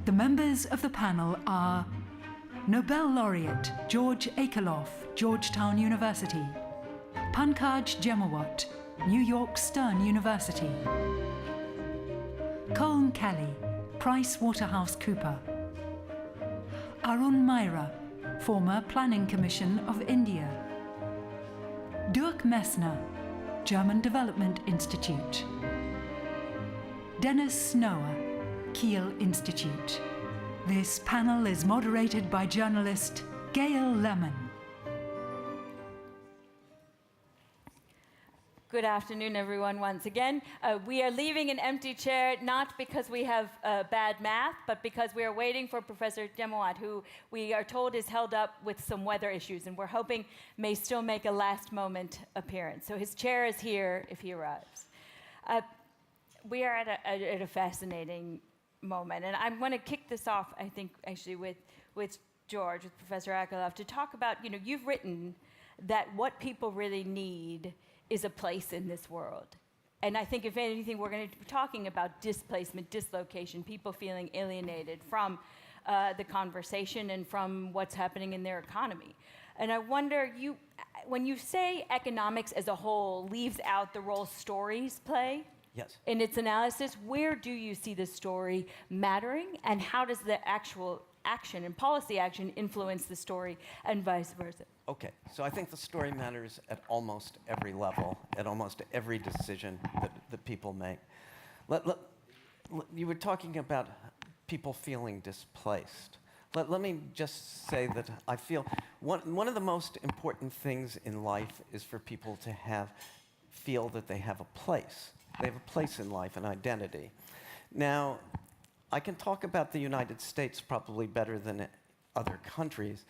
The members of the panel are Nobel laureate George Akerlof, Georgetown University, Pankaj Ghemawat, New York Stern University, Colm Kelly, PricewaterhouseCoopers, Arun Maira, former Planning Commission of India, Dirk Messner, German Development Institute, Dennis Snower, Kiel Institute. This panel is moderated by journalist Gail Lemon. Good afternoon, everyone, once again. We are leaving an empty chair, not because we have bad math, but because we are waiting for Professor Ghemawat, who we are told is held up with some weather issues, and we're hoping may still make a last-moment appearance. So his chair is here if he arrives. We are at a fascinating moment, and I'm going to kick this off, I think, actually, with George, with Professor Akerlof, to talk about, you've written that what people really need is a place in this world. And I think, if anything, we're going to be talking about displacement, dislocation, people feeling alienated from the conversation and from what's happening in their economy. And I wonder, when you say economics as a whole leaves out the role stories play, yes, in its analysis, where do you see the story mattering, and how does the actual action and policy action influence the story, and vice versa? Okay, so I think the story matters at almost every level, at almost every decision that people make. You were talking about people feeling displaced. Let me just say that I feel one of the most important things in life is for people to feel that they have a place. They have a place in life, an identity. Now, I can talk about the United States probably better than other countries,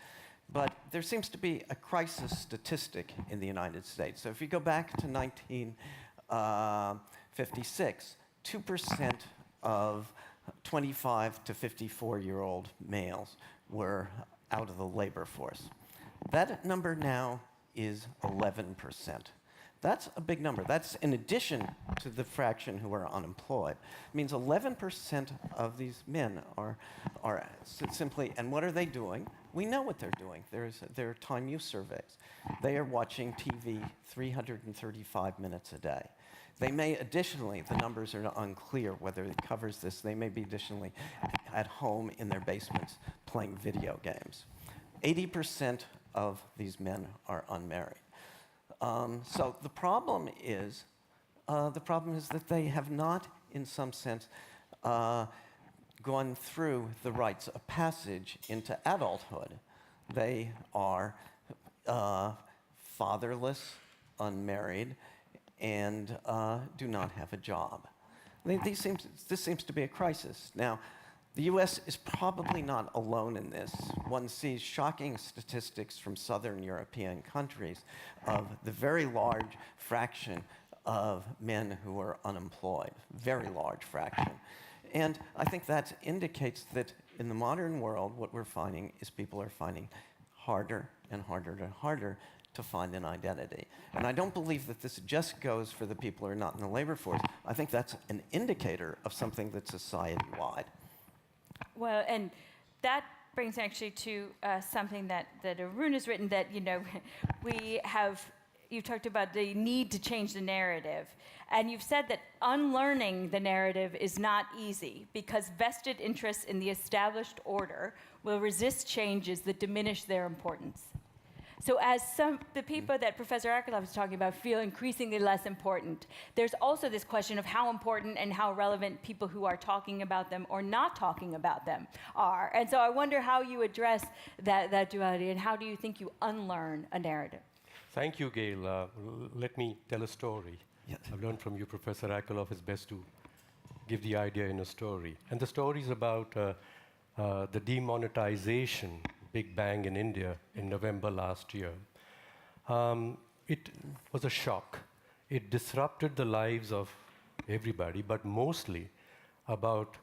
but there seems to be a crisis statistic in the United States. So if you go back to 1956, 2% of 25 to 54-year-old males were out of the labor force. That number now is 11%. That's a big number. That's in addition to the fraction who are unemployed. It means 11% of these men are simply, and what are they doing? We know what they're doing. There are time use surveys. They are watching TV 335 minutes a day. They may additionally, the numbers are unclear whether it covers this, they may be additionally at home in their basements playing video games. 80% of these men are unmarried. So the problem is that they have not, in some sense, gone through the rites of passage into adulthood. They are fatherless, unmarried, and do not have a job. This seems to be a crisis. Now, the US is probably not alone in this. One sees shocking statistics from Southern European countries of the very large fraction of men who are unemployed, very large fraction. And I think that indicates that in the modern world, what we're finding is people are finding harder and harder and harder to find an identity. And I don't believe that this just goes for the people who are not in the labor force. I think that's an indicator of something that's society-wide. Well, and that brings actually to something that Arun has written, that, you talked about the need to change the narrative. And you've said that unlearning the narrative is not easy because vested interests in the established order will resist changes that diminish their importance. So as the people that Professor Akerlof was talking about feel increasingly less important, there's also this question of how important and how relevant people who are talking about them or not talking about them are. And so I wonder how you address that duality, and how do you think you unlearn a narrative? Thank you, Gail. Let me tell a story. Yes. I've learned from you, Professor Akerlof, it's best to give the idea in a story. And the story is about the demonetization Big Bang in India in November last year. It was a shock. It disrupted the lives of everybody, but mostly about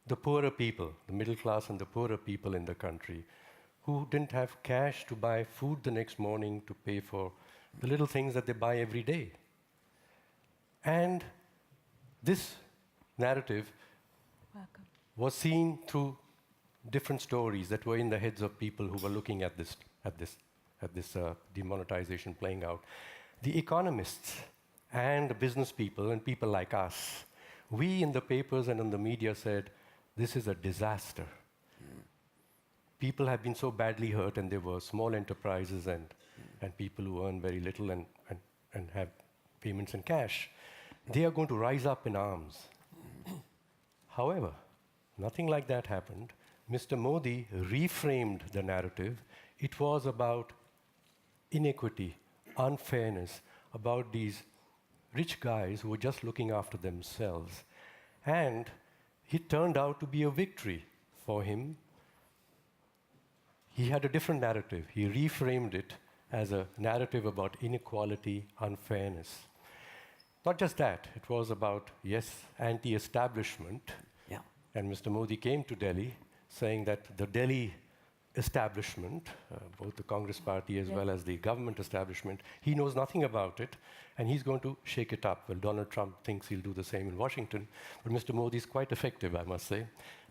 the poorer people, the middle class and the poorer people in the country, who didn't have cash to buy food the next morning, to pay for the little things that they buy every day. And this narrative was seen through different stories that were in the heads of people who were looking at this demonetization playing out. The economists and the business people and people like us, we in the papers and in the media said, this is a disaster. People have been so badly hurt, and there were small enterprises and people who earn very little and have payments in cash. They are going to rise up in arms. However, nothing like that happened. Mr. Modi reframed the narrative. It was about inequity, unfairness, about these rich guys who were just looking after themselves. And it turned out to be a victory for him. He had a different narrative. He reframed it as a narrative about inequality, unfairness. Not just that, it was about, yes, anti-establishment. Yeah. And Mr. Modi came to Delhi saying that the Delhi establishment, both the Congress party as well as the government establishment, he knows nothing about it, and he's going to shake it up. Well, Donald Trump thinks he'll do the same in Washington, but Mr. Modi is quite effective, I must say.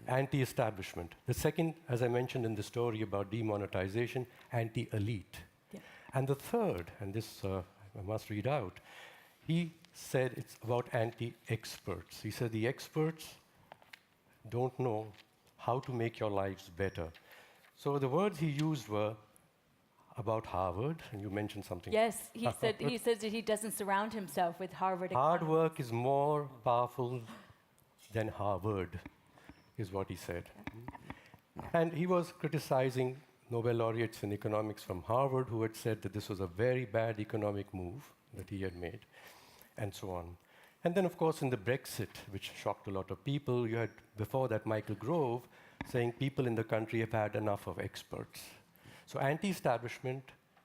Anti-establishment. The second, as I mentioned in the story about demonetization, anti-elite. Yeah. And the third, and this I must read out, he said it's about anti-experts. He said the experts don't know how to make your lives better. So the words he used were about Harvard, and you mentioned something. Yes, he says that he doesn't surround himself with Harvard Hard economists. work is more powerful than Harvard, is what he said. And he was criticizing Nobel laureates in economics from Harvard who had said that this was a very bad economic move that he had made, and so on. And then, of course, in the Brexit, which shocked a lot of people, you had, before that, Michael Grove saying people in the country have had enough of experts. So anti-establishment,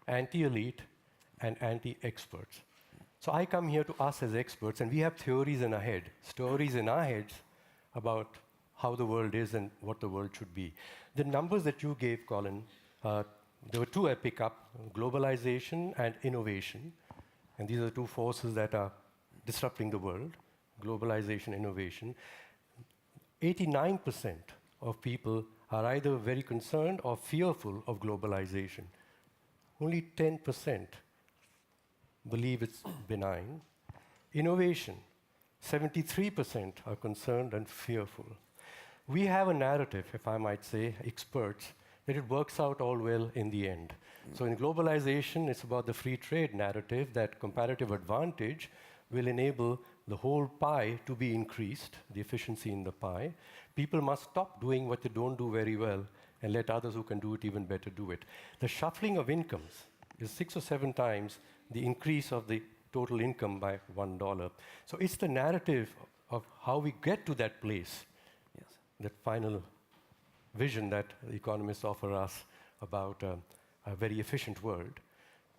anti-elite, and anti-experts. So I come here to us as experts, and we have theories in our head, stories in our heads about how the world is and what the world should be. The numbers that you gave, Colin, there were two I pick up, globalization and innovation. And these are the two forces that are disrupting the world, globalization, innovation. 89% of people are either very concerned or fearful of globalization. Only 10% believe it's benign. Innovation, 73% are concerned and fearful. We have a narrative, if I might say, experts, that it works out all well in the end. So in globalization, it's about the free trade narrative that comparative advantage will enable the whole pie to be increased, the efficiency in the pie. People must stop doing what they don't do very well and let others who can do it even better do it. The shuffling of incomes is 6 or 7 times the increase of the total income by $1. So it's the narrative of how we get to that place, that final vision that the economists offer us about a very efficient world.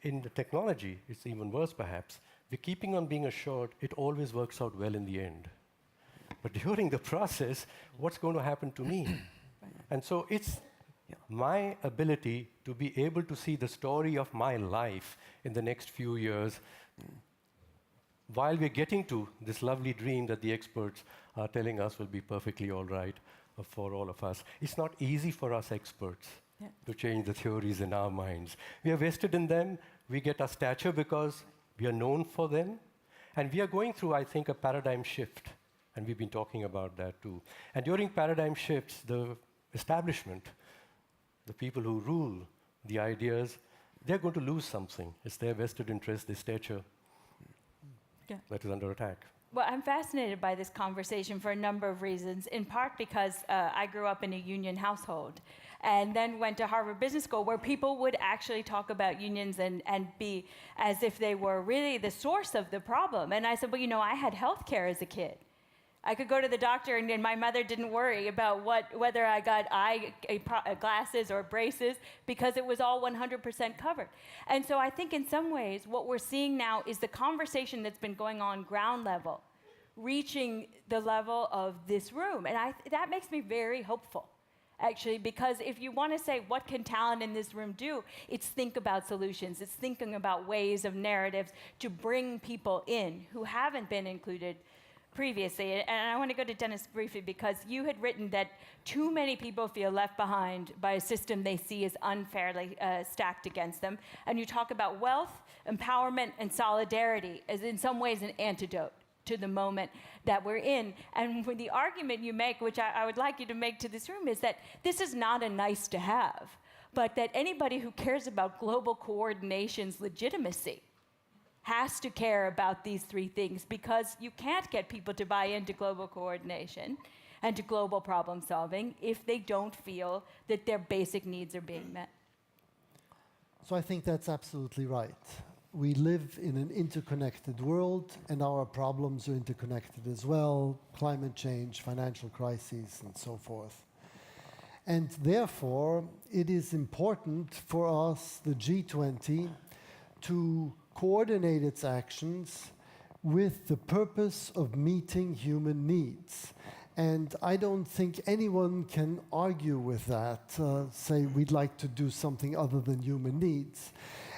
In the technology, it's even worse perhaps. We're keeping on being assured it always works out well in the end. But during the process, what's going to happen to me? And so it's my ability to be able to see the story of my life in the next few years while we're getting to this lovely dream that the experts are telling us will be perfectly all right for all of us. It's not easy for us experts to change the theories in our minds. We are vested in them. We get our stature because we are known for them. And we are going through, I think, a paradigm shift. And we've been talking about that too. And during paradigm shifts, the establishment, the people who rule the ideas, they're going to lose something. It's their vested interest, their stature that is under attack. Well, I'm fascinated by this conversation for a number of reasons, in part because I grew up in a union household and then went to Harvard Business School where people would actually talk about unions and be as if they were really the source of the problem. And I said, well, you know, I had health care as a kid. I could go to the doctor and my mother didn't worry about whether I got glasses or braces because it was all 100% covered. And so I think in some ways what we're seeing now is the conversation that's been going on ground level, reaching the level of this room. And that makes me very hopeful, actually, because if you want to say what can talent in this room do, it's think about solutions. It's thinking about ways of narratives to bring people in who haven't been included previously, and I want to go to Dennis briefly because you had written that too many people feel left behind by a system they see as unfairly stacked against them. And you talk about wealth, empowerment, and solidarity as in some ways an antidote to the moment that we're in. And when the argument you make, which I would like you to make to this room, is that this is not a nice to have, but that anybody who cares about global coordination's legitimacy has to care about these three things, because you can't get people to buy into global coordination and to global problem solving if they don't feel that their basic needs are being met. So I think that's absolutely right. We live in an interconnected world, and our problems are interconnected as well: climate change, financial crises, and so forth. And therefore, it is important for us, the G20, to coordinate its actions with the purpose of meeting human needs. And I don't think anyone can argue with that, say we'd like to do something other than human needs.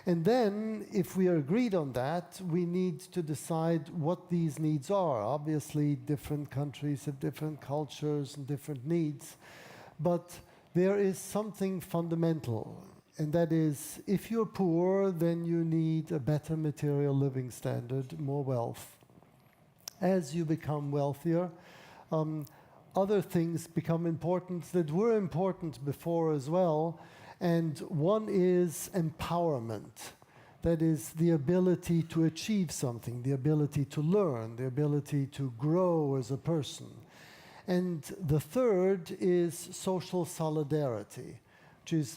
And then, if we are agreed on that, we need to decide what these needs are. Obviously, different countries have different cultures and different needs, but there is something fundamental. And that is, if you're poor, then you need a better material living standard, more wealth. As you become wealthier, other things become important that were important before as well. And one is empowerment. That is the ability to achieve something, the ability to learn, the ability to grow as a person. And the third is social solidarity, which is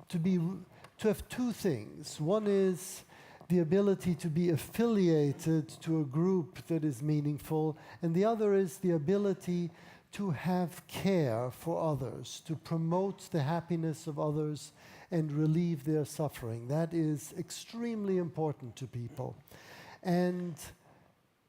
to have two things. One is the ability to be affiliated to a group that is meaningful, and the other is the ability to have care for others, to promote the happiness of others and relieve their suffering. That is extremely important to people. And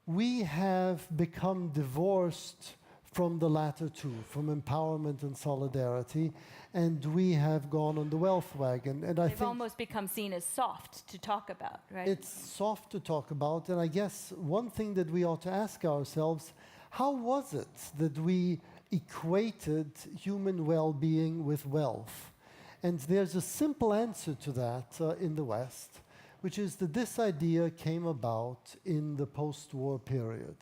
we have become divorced from the latter two, from empowerment and solidarity, and we have gone on the wealth wagon. And I They've think almost become seen as soft to talk about, right? it's soft to talk about, and I guess one thing that we ought to ask ourselves, how was it that we equated human well-being with wealth? And there's a simple answer to that in the West, which is that this idea came about in the post-war period.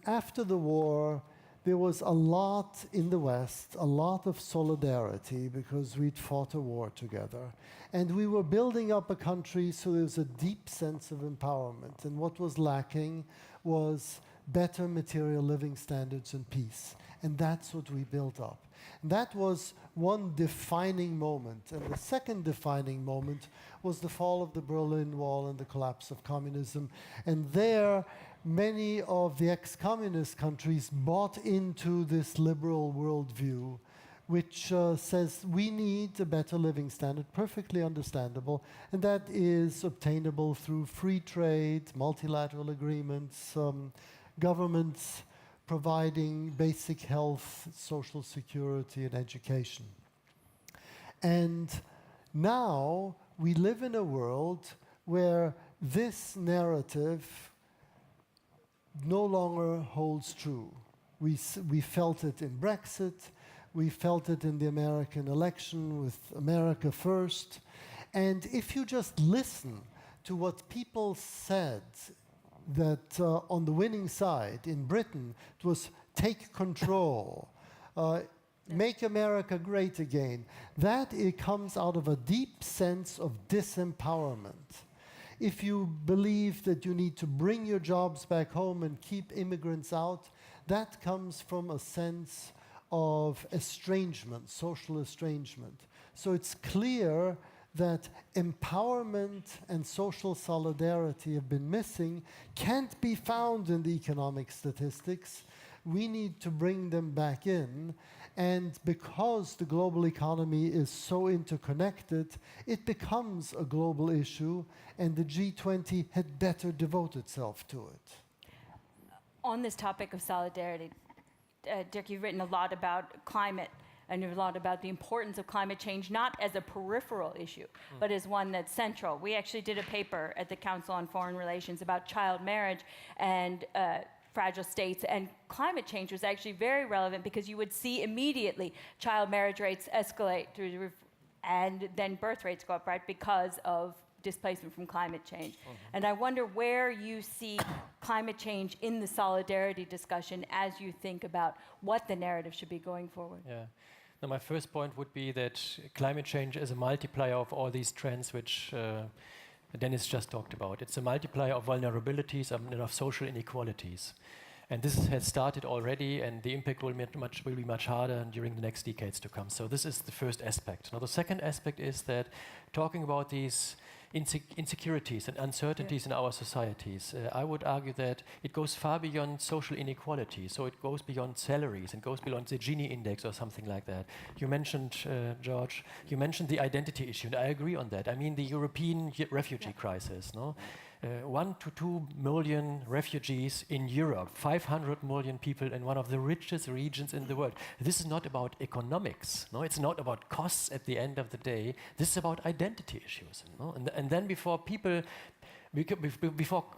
After the war, there was a lot in the West, a lot of solidarity because we'd fought a war together. And we were building up a country, so there was a deep sense of empowerment. And what was lacking was better material living standards and peace. And that's what we built up. And that was one defining moment. And the second defining moment was the fall of the Berlin Wall and the collapse of communism. And there, many of the ex-communist countries bought into this liberal worldview, which says we need a better living standard, perfectly understandable, and that is obtainable through free trade, multilateral agreements, governments providing basic health, social security, and education. And now we live in a world where this narrative no longer holds true. We felt it in Brexit, we felt it in the American election with America First. And if you just listen to what people said, that on the winning side in Britain, it was take control, make America great again. That it comes out of a deep sense of disempowerment. If you believe that you need to bring your jobs back home and keep immigrants out, that comes from a sense of estrangement, social estrangement. So it's clear that empowerment and social solidarity have been missing, can't be found in the economic statistics. We need to bring them back in. And because the global economy is so interconnected, it becomes a global issue, and the G20 had better devote itself to it. On this topic of solidarity, Dirk, you've written a lot about climate and a lot about the importance of climate change, not as a peripheral issue, but as one that's central. We actually did a paper at the Council on Foreign Relations about child marriage, and fragile states, and climate change was actually very relevant because you would see immediately child marriage rates escalate through the roof, and then birth rates go up, right, because of displacement from climate change. And I wonder where you see climate change in the solidarity discussion as you think about what the narrative should be going forward. Yeah. Now, my first point would be that climate change is a multiplier of all these trends which Dennis just talked about. It's a multiplier of vulnerabilities and of social inequalities. And this has started already, and the impact will be much harder during the next decades to come. So this is the first aspect. Now, the second aspect is that talking about these insecurities and uncertainties in our societies, I would argue that it goes far beyond social inequality. So it goes beyond salaries, and goes beyond the Gini index or something like that. You mentioned, George, you mentioned the identity issue, and I agree on that. I mean, the European refugee crisis, no? 1 to 2 million refugees in Europe, 500 million people in one of the richest regions in the world. This is not about economics, no? It's not about costs at the end of the day. This is about identity issues, no? And then before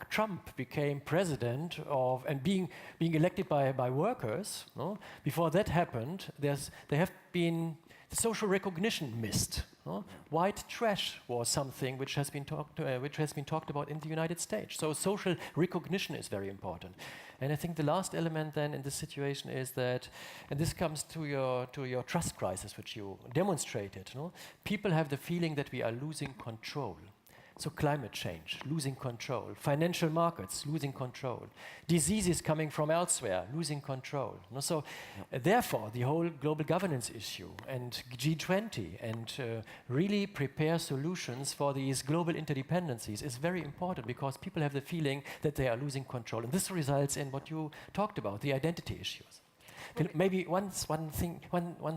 Trump became president and being elected by workers, no? Before that happened, there have been social recognition missed. No? White trash was something which has been talked about in the United States. So social recognition is very important. And I think the last element then in this situation is that, and this comes to your trust crisis which you demonstrated. No? People have the feeling that we are losing control. So climate change, losing control. Financial markets, losing control. Diseases coming from elsewhere, losing control. No, so therefore, the whole global governance issue and G20 and really prepare solutions for these global interdependencies is very important, because people have the feeling that they are losing control. And this results in what you talked about, the identity issues. Maybe one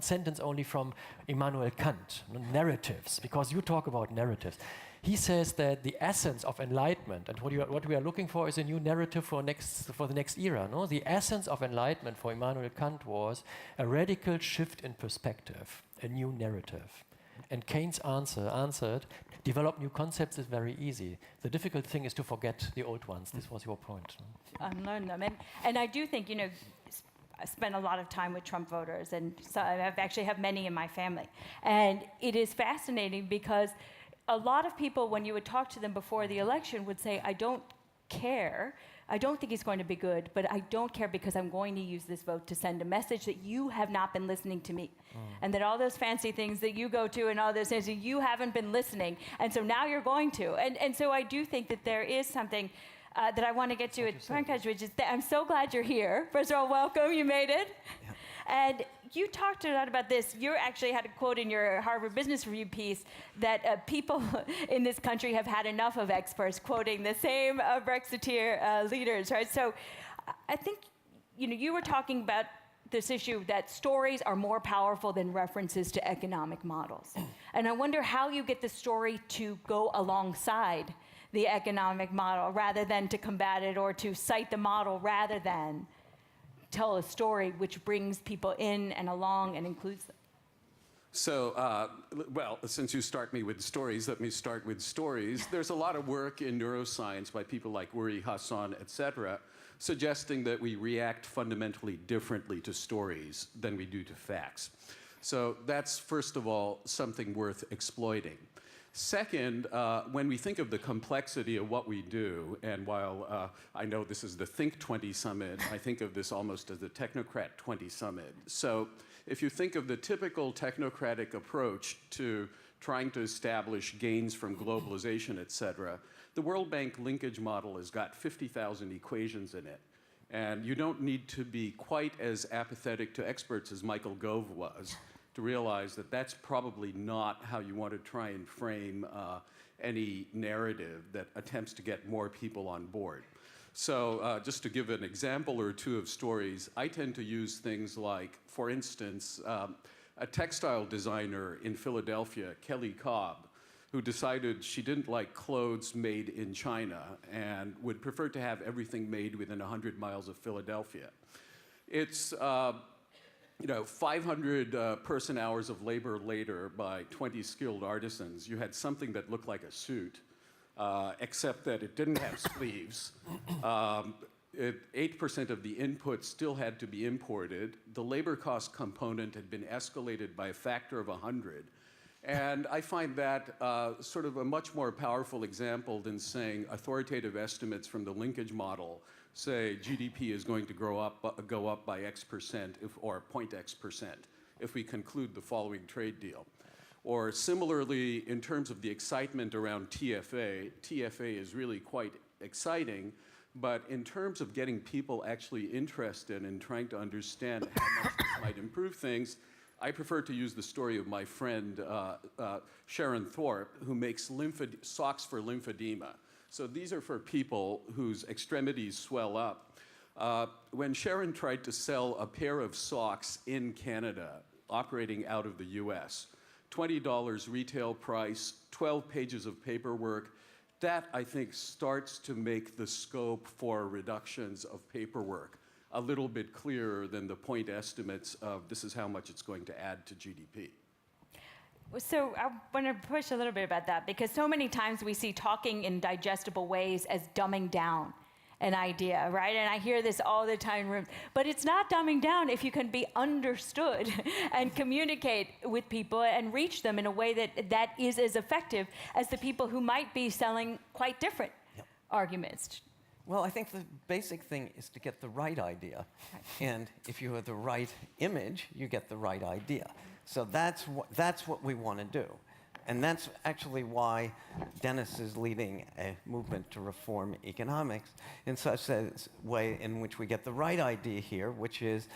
sentence only from Immanuel Kant, narratives, because you talk about narratives. He says that the essence of enlightenment, and what we are looking for is a new narrative for the next era. No? The essence of enlightenment for Immanuel Kant was a radical shift in perspective, a new narrative. And Keynes answered, develop new concepts is very easy. The difficult thing is to forget the old ones. This was your point. No? Unlearn them. And I do think, I spent a lot of time with Trump voters, and so I actually have many in my family. And it is fascinating because a lot of people, when you would talk to them before the election, would say, I don't care. I don't think he's going to be good, but I don't care because I'm going to use this vote to send a message that you have not been listening to me. And that all those fancy things that you go to and all those things, you haven't been listening. And so now you're going to. And so I do think that there is something that I want to get to at Pankaj, which is that I'm so glad you're here. First of all, welcome, you made it. Yeah. And you talked a lot about this. You actually had a quote in your Harvard Business Review piece that people in this country have had enough of experts, quoting the same Brexiteer leaders, right? So I think, you were talking about this issue that stories are more powerful than references to economic models. And I wonder how you get the story to go alongside the economic model rather than to combat it, or to cite the model rather than tell a story which brings people in and along and includes them. So, well, since you start me with stories, let me start with stories. There's a lot of work in neuroscience by people like Uri Hassan, et cetera, suggesting that we react fundamentally differently to stories than we do to facts. So that's, first of all, something worth exploiting. Second, when we think of the complexity of what we do, and while I know this is the Think 20 Summit, I think of this almost as the Technocrat 20 Summit. So if you think of the typical technocratic approach to trying to establish gains from globalization, et cetera, the World Bank linkage model has got 50,000 equations in it. And you don't need to be quite as apathetic to experts as Michael Gove was to realize that that's probably not how you want to try and frame any narrative that attempts to get more people on board. So just to give an example or two of stories, I tend to use things like, for instance, a textile designer in Philadelphia, Kelly Cobb, who decided she didn't like clothes made in China and would prefer to have everything made within 100 miles of Philadelphia. It's 500 person hours of labor later by 20 skilled artisans. You had something that looked like a suit, except that it didn't have sleeves. 8% of the input still had to be imported. The labor cost component had been escalated by a factor of 100. And I find that sort of a much more powerful example than saying authoritative estimates from the linkage model say GDP is going to go up by X percent or 0.X percent if we conclude the following trade deal. Or similarly, in terms of the excitement around TFA, TFA is really quite exciting, but in terms of getting people actually interested in trying to understand how much this might improve things, I prefer to use the story of my friend Sharon Thorpe, who makes socks for lymphedema. So these are for people whose extremities swell up. When Sharon tried to sell a pair of socks in Canada, operating out of the US, $20 retail price, 12 pages of paperwork, that I think starts to make the scope for reductions of paperwork a little bit clearer than the point estimates of this is how much it's going to add to GDP. So I want to push a little bit about that, because so many times we see talking in digestible ways as dumbing down an idea, right? And I hear this all the time in rooms. But it's not dumbing down if you can be understood and communicate with people and reach them in a way that is as effective as the people who might be selling quite different arguments. Well, I think the basic thing is to get the right idea. Right. And if you have the right image, you get the right idea. So that's what we want to do. And that's actually why Dennis is leading a movement to reform economics in such a way in which we get the right idea here, which is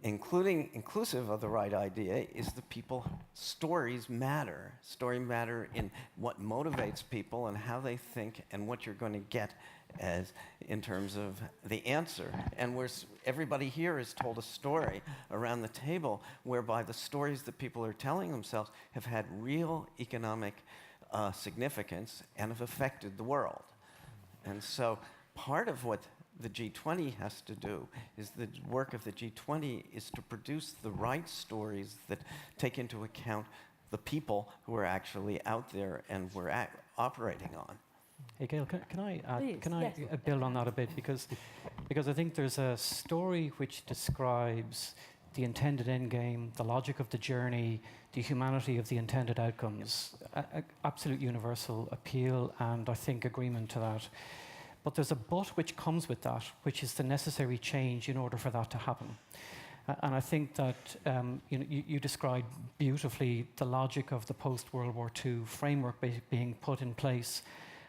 inclusive of the right idea is the people. Stories matter. Stories matter in what motivates people and how they think and what you're going to get as in terms of the answer. And everybody here has told a story around the table whereby the stories that people are telling themselves have had real economic significance and have affected the world. And so part of what the G20 has to do is the work of the G20 is to produce the right stories that take into account the people who are actually out there and we're operating on. Hey, Gail, can I add, Please, can I build on that a bit? Because I think there's a story which describes the intended end game, the logic of the journey, the humanity of the intended outcomes, absolute universal appeal, and I think agreement to that. But there's a but which comes with that, which is the necessary change in order for that to happen. And I think that you described beautifully the logic of the post-World War II framework being put in place,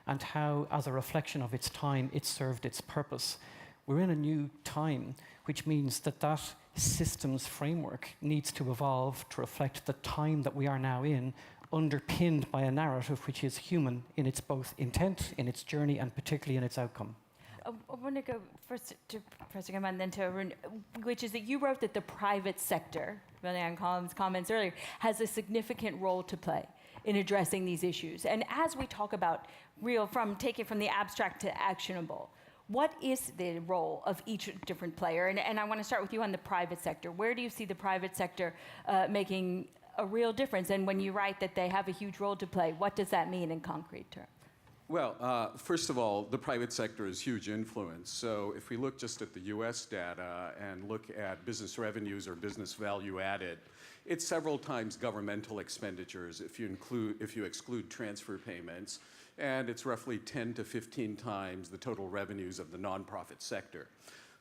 and how, as a reflection of its time, it served its purpose. We're in a new time, which means that that systems framework needs to evolve to reflect the time that we are now in, underpinned by a narrative which is human in its both intent, in its journey, and particularly in its outcome. I want to go first to Professor Ghemawat and then to Arun, which is that you wrote that the private sector, building on Colm's comments earlier, has a significant role to play in addressing these issues. And as we talk about take it from the abstract to actionable, what is the role of each different player? And I want to start with you on the private sector. Where do you see the private sector making a real difference? And when you write that they have a huge role to play, what does that mean in concrete terms? Well, first of all, the private sector is huge influence. So if we look just at the US data and look at business revenues or business value added, it's several times governmental expenditures if you exclude transfer payments, and it's roughly 10 to 15 times the total revenues of the nonprofit sector.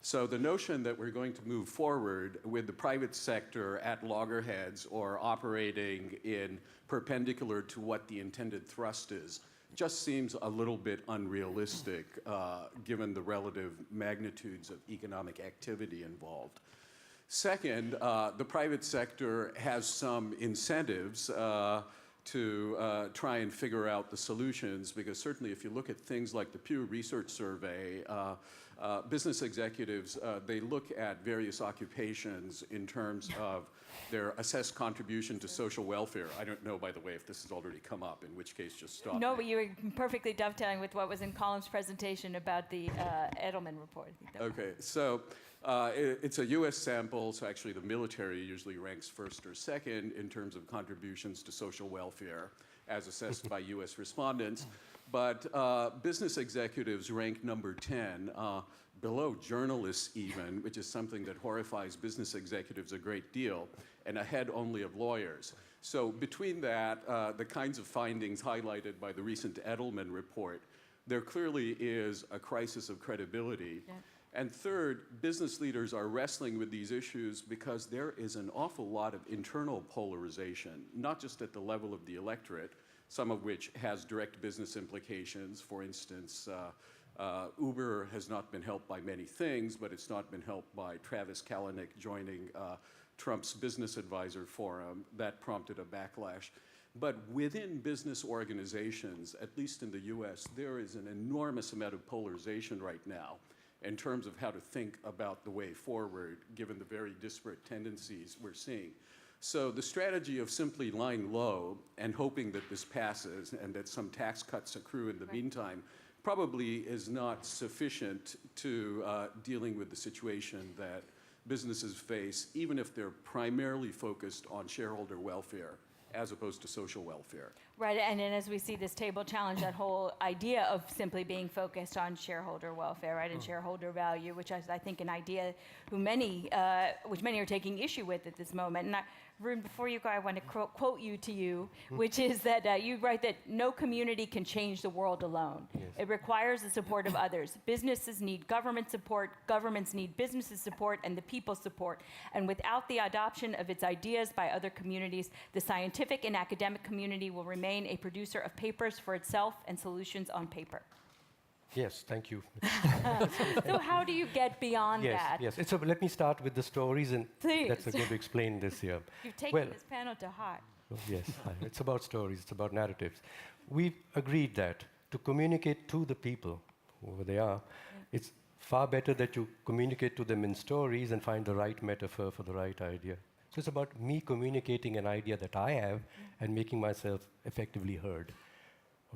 So the notion that we're going to move forward with the private sector at loggerheads or operating in perpendicular to what the intended thrust is just seems a little bit unrealistic given the relative magnitudes of economic activity involved. Second, the private sector has some incentives to try and figure out the solutions, because certainly if you look at things like the Pew Research Survey, business executives, they look at various occupations in terms of their assessed contribution to social welfare. I don't know, by the way, if this has already come up, in which case just stop. No, but you were perfectly dovetailing with what was in Colm's presentation about the Edelman report. Okay, so it's a US sample, so actually the military usually ranks first or second in terms of contributions to social welfare as assessed by US respondents. But business executives rank number 10 below journalists even, which is something that horrifies business executives a great deal, and ahead only of lawyers. So between that, the kinds of findings highlighted by the recent Edelman report, there clearly is a crisis of credibility. Yeah. And third, business leaders are wrestling with these issues because there is an awful lot of internal polarization, not just at the level of the electorate, some of which has direct business implications. For instance, Uber has not been helped by many things, but it's not been helped by Travis Kalanick joining Trump's business advisor forum. That prompted a backlash. But within business organizations, at least in the US, there is an enormous amount of polarization right now in terms of how to think about the way forward, given the very disparate tendencies we're seeing. So the strategy of simply lying low and hoping that this passes and that some tax cuts accrue in the meantime probably is not sufficient to dealing with the situation that businesses face, even if they're primarily focused on shareholder welfare as opposed to social welfare. Right, and then as we see this table challenge that whole idea of simply being focused on shareholder welfare, right, and shareholder value, which is, I think, an idea which many are taking issue with at this moment. And Arun, before you go, I want to quote you, which is that you write that no community can change the world alone. Yes. It requires the support of others. Businesses need government support, governments need businesses support, and the people support. And without the adoption of its ideas by other communities, the scientific and academic community will remain a producer of papers for itself and solutions on paper. Yes, thank you. So how do you get beyond that? Yes. So let me start with the stories, and Please. that's going to explain this here. You've taken Well, this panel to heart. Yes, it's about stories, it's about narratives. We've agreed that to communicate to the people, whoever they are, it's far better that you communicate to them in stories and find the right metaphor for the right idea. So it's about me communicating an idea that I have and making myself effectively heard.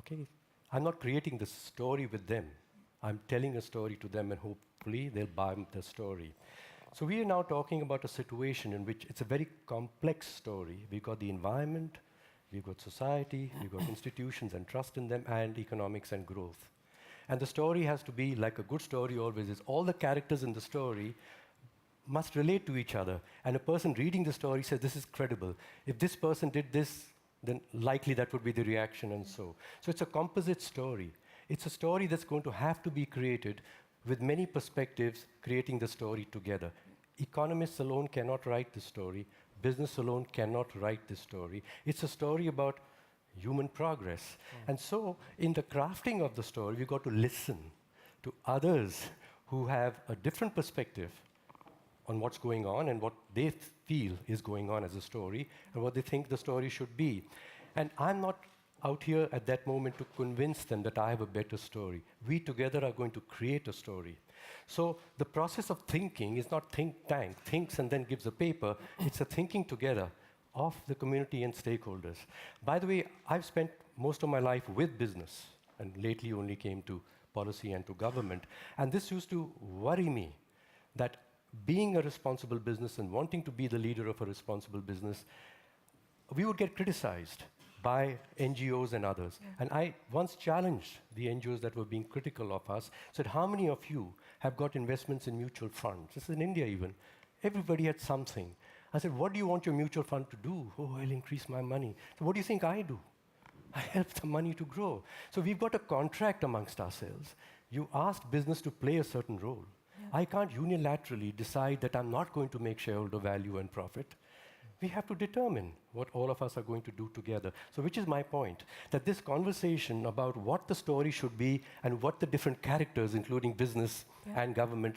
Okay? I'm not creating the story with them. I'm telling a story to them, and hopefully they'll buy the story. So we are now talking about a situation in which it's a very complex story. We've got the environment, we've got society, we've got institutions and trust in them, and economics and growth. And the story has to be like a good story always is. All the characters in the story must relate to each other. And a person reading the story says, this is credible. If this person did this, then likely that would be the reaction, and so. So it's a composite story. It's a story that's going to have to be created with many perspectives, creating the story together. Economists alone cannot write the story. Business alone cannot write the story. It's a story about human progress. And so in the crafting of the story, we've got to listen to others who have a different perspective on what's going on and what they feel is going on as a story and what they think the story should be. And I'm not out here at that moment to convince them that I have a better story. We together are going to create a story. So the process of thinking is not think tank, thinks and then gives a paper. It's a thinking together of the community and stakeholders. By the way, I've spent most of my life with business and lately only came to policy and to government. And this used to worry me that being a responsible business and wanting to be the leader of a responsible business, we would get criticized by NGOs and others. And I once challenged the NGOs that were being critical of us, said, how many of you have got investments in mutual funds? This is in India even. Everybody had something. I said, what do you want your mutual fund to do? Oh, I'll increase my money. So what do you think I do? I help the money to grow. So we've got a contract amongst ourselves. You asked business to play a certain role. I can't unilaterally decide that I'm not going to make shareholder value and profit. We have to determine what all of us are going to do together. So which is my point, that this conversation about what the story should be and what the different characters, including business and government,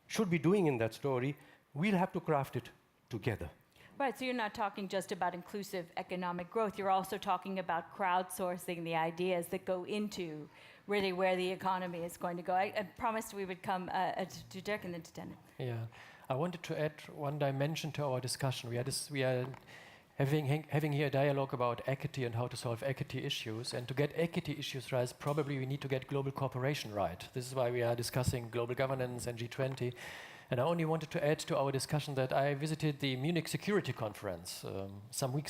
should be doing in that story, we'll have to craft it together. Right, so you're not talking just about inclusive economic growth, you're also talking about crowdsourcing the ideas that go into really where the economy is going to go. I promised we would come to Dirk and then to Dennis. Yeah, I wanted to add one dimension to our discussion. We are having here a dialogue about equity and how to solve equity issues. And to get equity issues right, probably we need to get global cooperation right. This is why we are discussing global governance and G20. And I only wanted to add to our discussion that I visited the Munich Security Conference some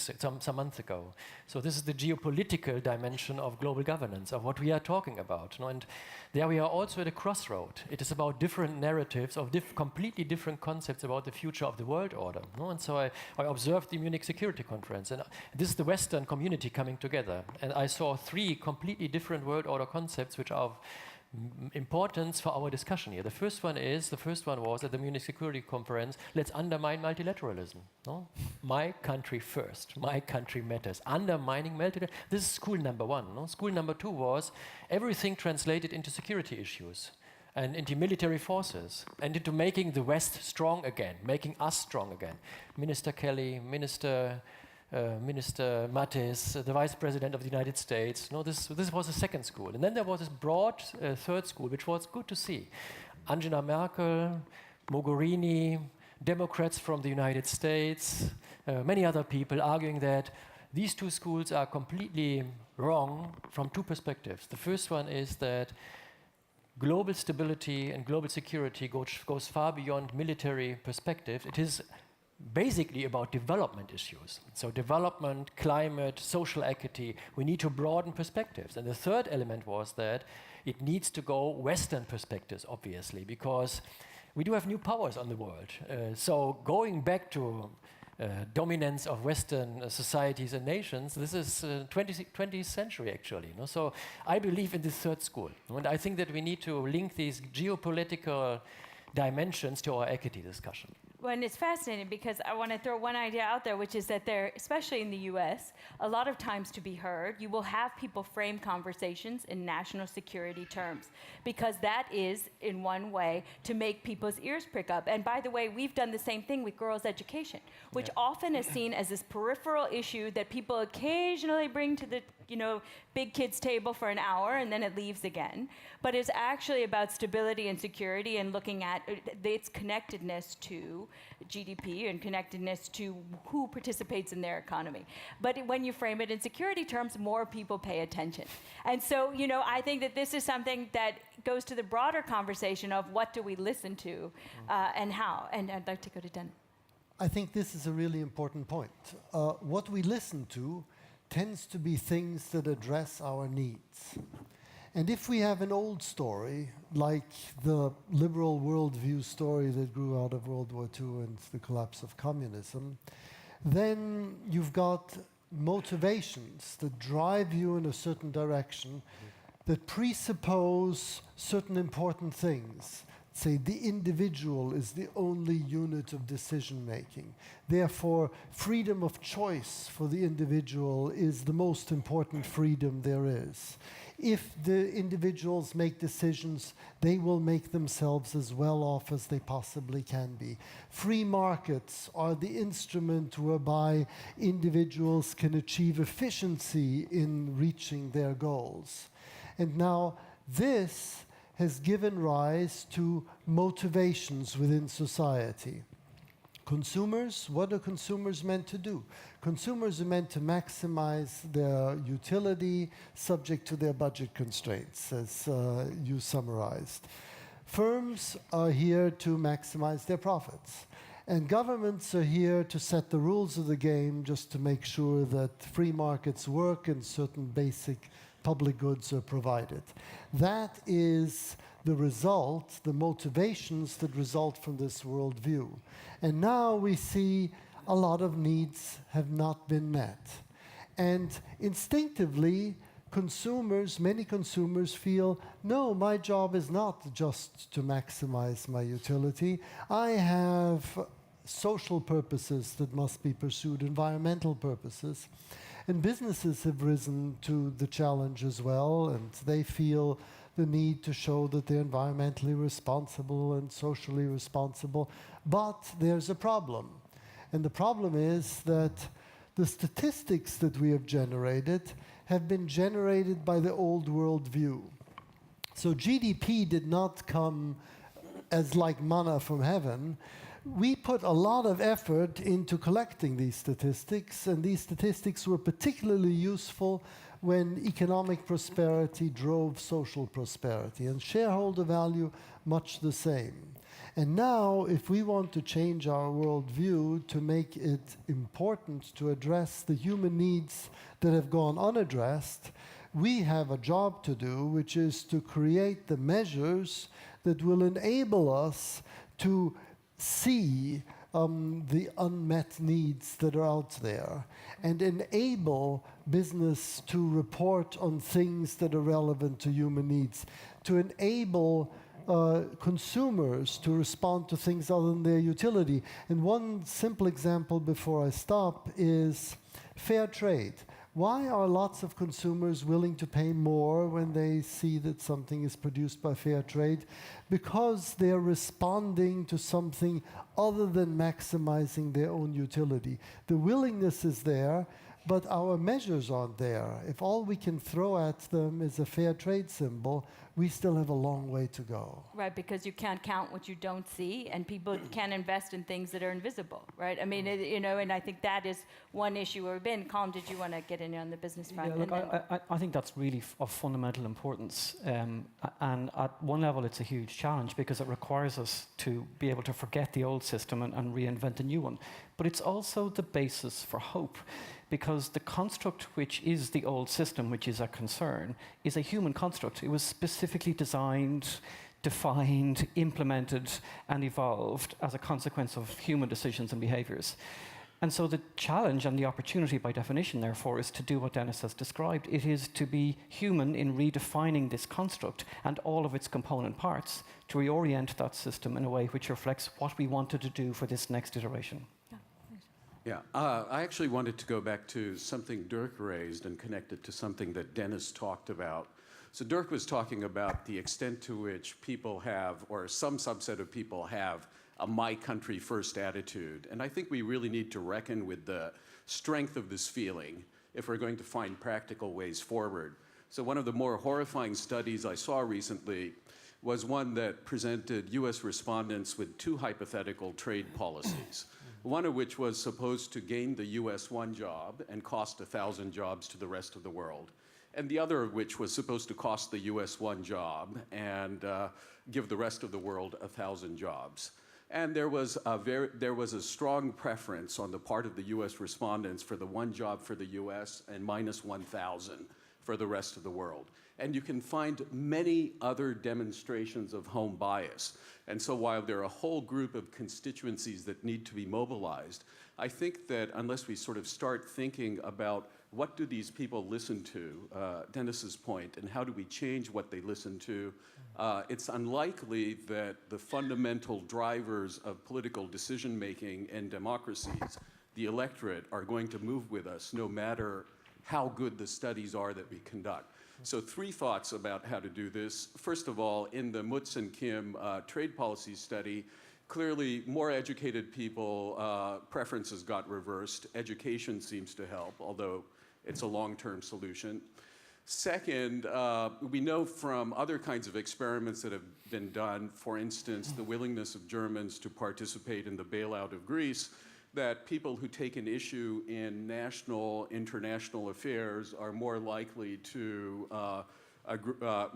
months ago. So this is the geopolitical dimension of global governance, of what we are talking about. And there we are also at a crossroad. It is about different narratives of completely different concepts about the future of the world order. And so I observed the Munich Security Conference, and this is the Western community coming together. And I saw 3 completely different world order concepts which are of importance for our discussion here. The first one was at the Munich Security Conference, let's undermine multilateralism. No? My country first, my country matters. Undermining multilateralism. This is school number 1. No? School number 2 was everything translated into security issues and into military forces and into making the West strong again, making us strong again. Minister Kelly, Minister Mattis, the Vice President of the United States. No, this was the second school. And then there was this broad third school, which was good to see. Angela Merkel, Mogherini, Democrats from the United States, many other people arguing that these 2 schools are completely wrong from 2 perspectives. The first one is that global stability and global security goes far beyond military perspective. It is basically about development issues. So development, climate, social equity, we need to broaden perspectives. And the third element was that it needs to go Western perspectives, obviously, because we do have new powers on the world. So going back to dominance of Western societies and nations, this is 20th century actually. No? So I believe in this third school. And I think that we need to link these geopolitical dimensions to our equity discussion. Well, and it's fascinating because I want to throw one idea out there, which is that there, especially in the US, a lot of times to be heard, you will have people frame conversations in national security terms, because that is, in one way, to make people's ears prick up. And by the way, we've done the same thing with girls' education, which often is seen as this peripheral issue that people occasionally bring to the big kids table for an hour and then it leaves again. But it's actually about stability and security and looking at its connectedness to GDP and connectedness to who participates in their economy. But when you frame it in security terms, more people pay attention. And so, I think that this is something that goes to the broader conversation of what do we listen to and how. And I'd like to go to Den. I think this is a really important point. What we listen to tends to be things that address our needs. And if we have an old story, like the liberal worldview story that grew out of World War II and the collapse of communism, then you've got motivations that drive you in a certain direction that presuppose certain important things. Say the individual is the only unit of decision making. Therefore, freedom of choice for the individual is the most important freedom there is. If the individuals make decisions, they will make themselves as well off as they possibly can be. Free markets are the instrument whereby individuals can achieve efficiency in reaching their goals. And now this has given rise to motivations within society. Consumers, what are consumers meant to do? Consumers are meant to maximize their utility subject to their budget constraints, as you summarized. Firms are here to maximize their profits. And governments are here to set the rules of the game just to make sure that free markets work and certain basic public goods are provided. That is the result, the motivations that result from this worldview. And now we see a lot of needs have not been met. And instinctively, many consumers feel, no, my job is not just to maximize my utility. I have social purposes that must be pursued, environmental purposes. And businesses have risen to the challenge as well, and they feel the need to show that they're environmentally responsible and socially responsible. But there's a problem. And the problem is that the statistics that we have generated have been generated by the old world view. So GDP did not come as like manna from heaven. We put a lot of effort into collecting these statistics, and these statistics were particularly useful when economic prosperity drove social prosperity, and shareholder value much the same. And now, if we want to change our worldview to make it important to address the human needs that have gone unaddressed, we have a job to do, which is to create the measures that will enable us to see the unmet needs that are out there and enable business to report on things that are relevant to human needs, to enable consumers to respond to things other than their utility. And one simple example before I stop is fair trade. Why are lots of consumers willing to pay more when they see that something is produced by fair trade? Because they're responding to something other than maximizing their own utility. The willingness is there, but our measures aren't there. If all we can throw at them is a fair trade symbol, we still have a long way to go. Right, because you can't count what you don't see, and people can't invest in things that are invisible, right? I mean, and I think that is one issue where we've been. Colm, did you want to get in on the business front? Yeah, look, I think that's really of fundamental importance. And at one level, it's a huge challenge because it requires us to be able to forget the old system and reinvent a new one. But it's also the basis for hope, because the construct which is the old system, which is a concern, is a human construct. It was specifically designed, defined, implemented, and evolved as a consequence of human decisions and behaviors. And so the challenge and the opportunity by definition, therefore, is to do what Dennis has described. It is to be human in redefining this construct and all of its component parts to reorient that system in a way which reflects what we wanted to do for this next iteration. Yeah, I actually wanted to go back to something Dirk raised and connect it to something that Dennis talked about. So Dirk was talking about the extent to which people have, or some subset of people have, a my country first attitude. And I think we really need to reckon with the strength of this feeling if we're going to find practical ways forward. So one of the more horrifying studies I saw recently was one that presented US respondents with two hypothetical trade policies. One of which was supposed to gain the US one job and cost 1,000 jobs to the rest of the world. And the other of which was supposed to cost the US one job and give the rest of the world 1,000 jobs. And there was a strong preference on the part of the US respondents for the one job for the US and minus 1,000 for the rest of the world. And you can find many other demonstrations of home bias. And so while there are a whole group of constituencies that need to be mobilized, I think that unless we sort of start thinking about what do these people listen to, Dennis's point, and how do we change what they listen to, it's unlikely that the fundamental drivers of political decision-making and democracies, the electorate, are going to move with us no matter how good the studies are that we conduct. So 3 thoughts about how to do this. First of all, in the Mutz and Kim trade policy study, clearly more educated people, preferences got reversed. Education seems to help, although it's a long-term solution. Second, we know from other kinds of experiments that have been done, for instance, the willingness of Germans to participate in the bailout of Greece, that people who take an issue in national, international affairs are more likely to,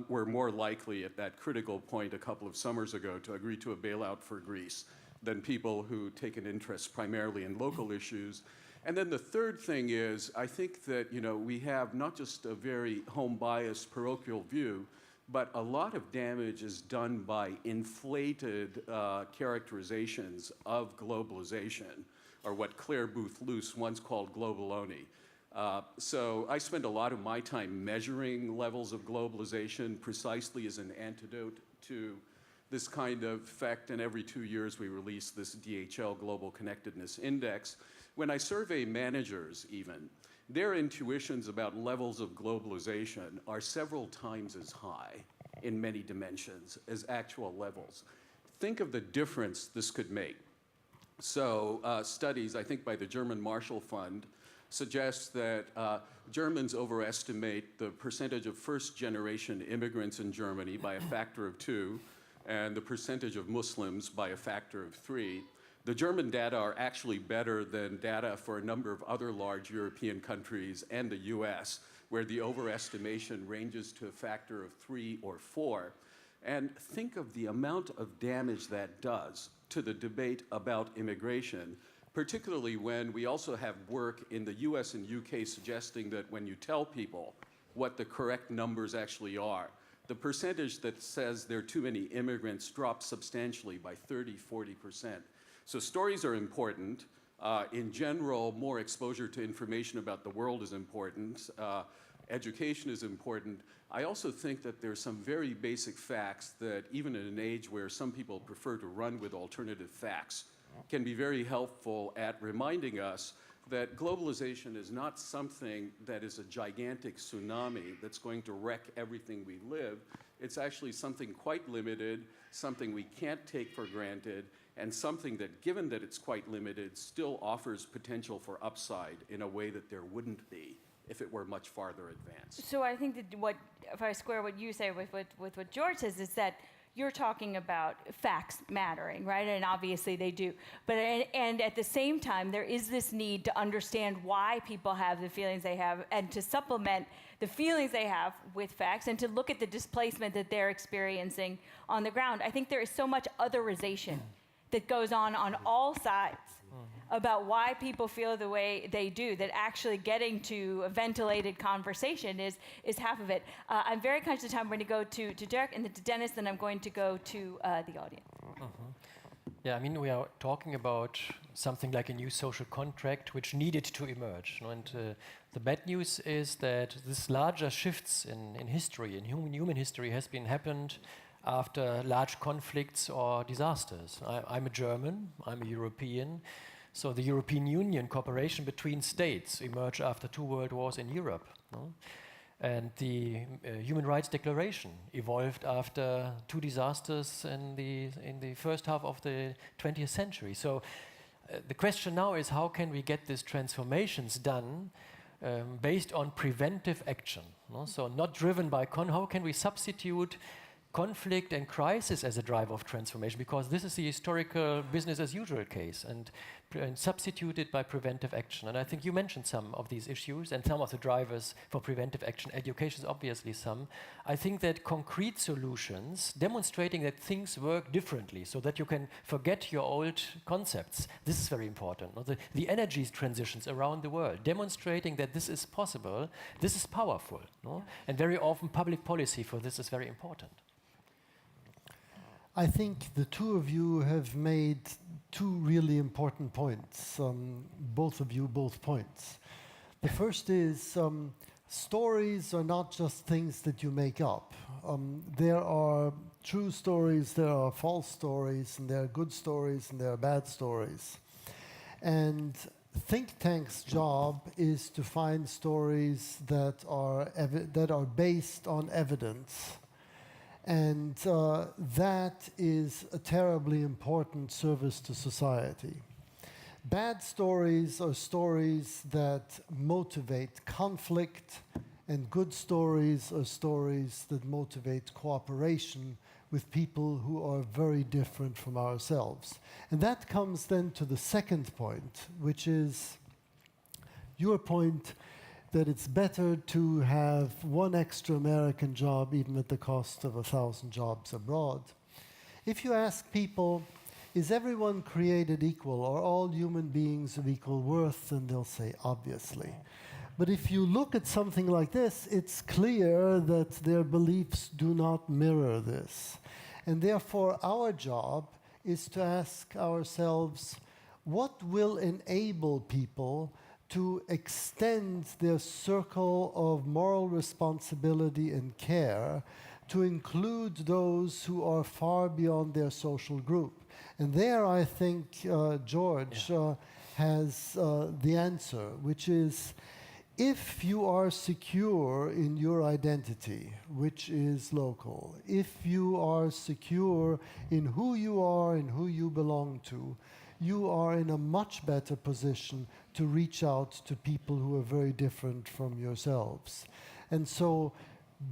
were more likely at that critical point a couple of summers ago to agree to a bailout for Greece than people who take an interest primarily in local issues. And then the third thing is, I think that we have not just a very home-biased parochial view, but a lot of damage is done by inflated characterizations of globalization, or what Claire Booth Luce once called globaloney. So I spend a lot of my time measuring levels of globalization precisely as an antidote to this kind of effect, and every 2 years we release this DHL Global Connectedness Index. When I survey managers even, their intuitions about levels of globalization are several times as high in many dimensions as actual levels. Think of the difference this could make. So studies, I think by the German Marshall Fund, suggest that Germans overestimate the percentage of first-generation immigrants in Germany by a factor of 2, and the percentage of Muslims by a factor of 3. The German data are actually better than data for a number of other large European countries and the US, where the overestimation ranges to a factor of 3 or 4. And think of the amount of damage that does to the debate about immigration, particularly when we also have work in the US and UK suggesting that when you tell people what the correct numbers actually are, the percentage that says there are too many immigrants drops substantially by 30, 40%. So stories are important. In general, more exposure to information about the world is important. Education is important. I also think that there's some very basic facts that even in an age where some people prefer to run with alternative facts can be very helpful at reminding us that globalization is not something that is a gigantic tsunami that's going to wreck everything we live. It's actually something quite limited, something we can't take for granted, and something that, given that it's quite limited, still offers potential for upside in a way that there wouldn't be if it were much farther advanced. So I think that if I square what you say with what George says, is that you're talking about facts mattering, right? And obviously they do. But and at the same time, there is this need to understand why people have the feelings they have, and to supplement the feelings they have with facts, and to look at the displacement that they're experiencing on the ground. I think there is so much otherization that goes on all sides about why people feel the way they do, that actually getting to a ventilated conversation is half of it. I'm very conscious of time. We're going to go to Dirk and then to Dennis, then I'm going to go to the audience. Yeah, I mean, we are talking about something like a new social contract which needed to emerge. And the bad news is that this larger shifts in history, in human history, has been happened after large conflicts or disasters. I'm a German, I'm a European. So the European Union cooperation between states emerged after 2 world wars in Europe. And the Human Rights Declaration evolved after 2 disasters in the first half of the 20th century. So the question now is, how can we get these transformations done based on preventive action? So not driven by how can we substitute conflict and crisis as a driver of transformation, because this is the historical business as usual case, and substituted by preventive action. And I think you mentioned some of these issues and some of the drivers for preventive action. Education is obviously some. I think that concrete solutions demonstrating that things work differently so that you can forget your old concepts, this is very important. The energy transitions around the world, demonstrating that this is possible, this is powerful. And very often public policy for this is very important. I think the two of you have made 2 really important points, both of you, both points. The first is stories are not just things that you make up. There are true stories, there are false stories, and there are good stories, and there are bad stories. And think tanks' job is to find stories that are based on evidence. And that is a terribly important service to society. Bad stories are stories that motivate conflict, and good stories are stories that motivate cooperation with people who are very different from ourselves. And that comes then to the second point, which is your point that it's better to have 1 extra American job even at the cost of 1,000 jobs abroad. If you ask people, is everyone created equal? Are all human beings of equal worth? Then they'll say, obviously. But if you look at something like this, it's clear that their beliefs do not mirror this. And therefore, our job is to ask ourselves, what will enable people to extend their circle of moral responsibility and care to include those who are far beyond their social group? And there I think George has the answer, which is, if you are secure in your identity, which is local, if you are secure in who you are and who you belong to, you are in a much better position to reach out to people who are very different from yourselves. And so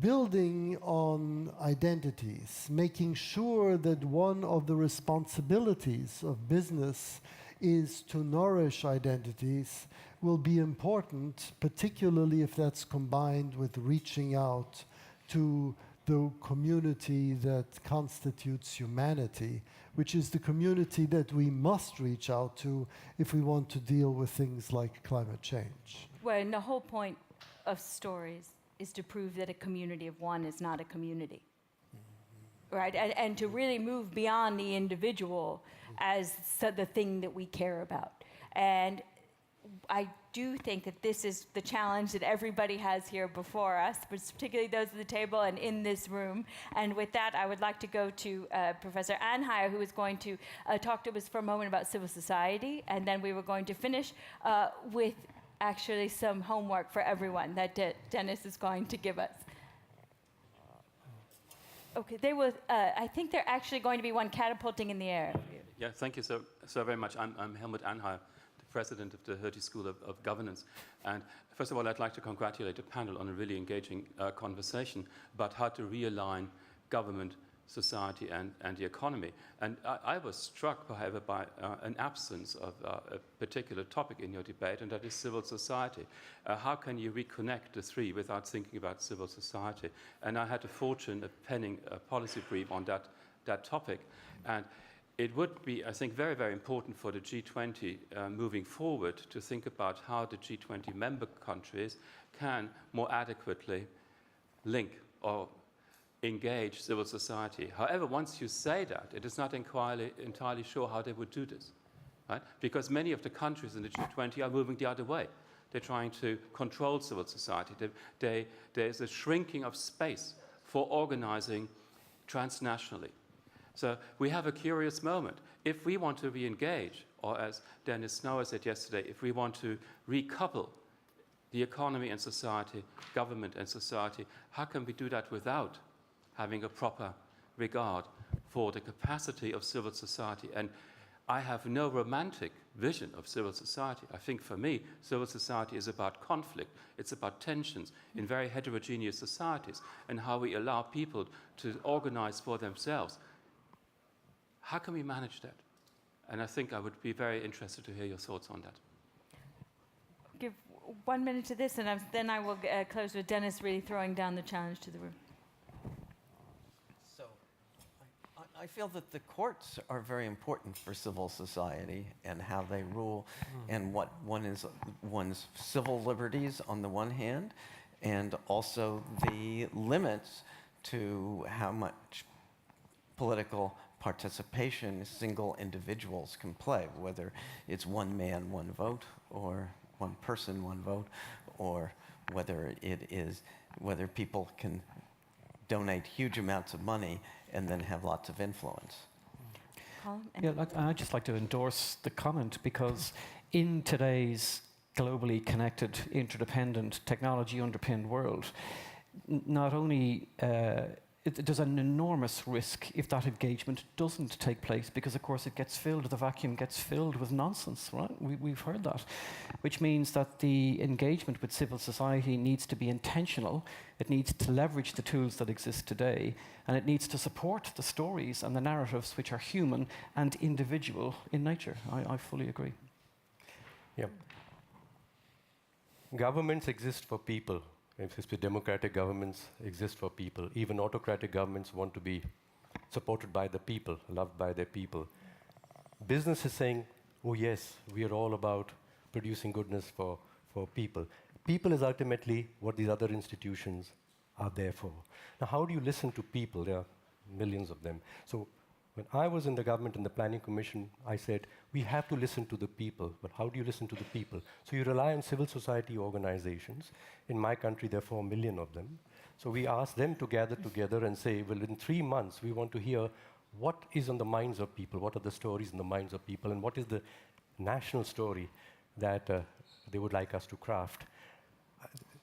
building on identities, making sure that one of the responsibilities of business is to nourish identities will be important, particularly if that's combined with reaching out to the community that constitutes humanity, which is the community that we must reach out to if we want to deal with things like climate change. Well, and the whole point of stories is to prove that a community of one is not a community. Right? And to really move beyond the individual as the thing that we care about. And I do think that this is the challenge that everybody has here before us, but particularly those at the table and in this room. And with that, I would like to go to Professor Anheier, who is going to talk to us for a moment about civil society, and then we were going to finish with actually some homework for everyone that Dennis is going to give us. Okay, they will. I think they're actually going to be one catapulting in the air. Yeah, thank you so very much. I'm Helmut Anheier, the president of the Hertie School of Governance. And first of all, I'd like to congratulate the panel on a really engaging conversation about how to realign government, society, and the economy. And I was struck, however, by an absence of a particular topic in your debate, and that is civil society. How can you reconnect the three without thinking about civil society? And I had the fortune of penning a policy brief on that topic. And it would be, I think, very, very important for the G20 moving forward to think about how the G20 member countries can more adequately link or engage civil society. However, once you say that, it is not entirely sure how they would do this, right? Because many of the countries in the G20 are moving the other way. They're trying to control civil society. There's a shrinking of space for organizing transnationally. So we have a curious moment. If we want to re-engage, or as Dennis Snower said yesterday, if we want to recouple the economy and society, government and society, how can we do that without having a proper regard for the capacity of civil society? And I have no romantic vision of civil society. I think for me, civil society is about conflict. It's about tensions in very heterogeneous societies and how we allow people to organize for themselves. How can we manage that? And I think I would be very interested to hear your thoughts on that. Give 1 minute to this, and then I will close with Dennis really throwing down the challenge to the room. So I feel that the courts are very important for civil society and how they rule and what one's civil liberties on the one hand, and also the limits to how much political participation single individuals can play, whether it's one man, one vote, or one person, one vote, or whether people can donate huge amounts of money and then have lots of influence. Colm? Yeah, I'd just like to endorse the comment, because in today's globally connected, interdependent, technology-underpinned world, not only there's an enormous risk if that engagement doesn't take place, because of course the vacuum gets filled with nonsense, right? We've heard that, which means that the engagement with civil society needs to be intentional. It needs to leverage the tools that exist today, and it needs to support the stories and the narratives which are human and individual in nature. I fully agree. Yeah. Governments exist for people. Especially democratic governments exist for people. Even autocratic governments want to be supported by the people, loved by their people. Business is saying, oh yes, we are all about producing goodness for people. People is ultimately what these other institutions are there for. Now, how do you listen to people? There are millions of them. So when I was in the government and the Planning Commission, I said, we have to listen to the people. But how do you listen to the people? So you rely on civil society organizations. In my country, there are 4 million of them. So we asked them to gather together and say, well, in 3 months, we want to hear what is on the minds of people, what are the stories in the minds of people, and what is the national story that they would like us to craft.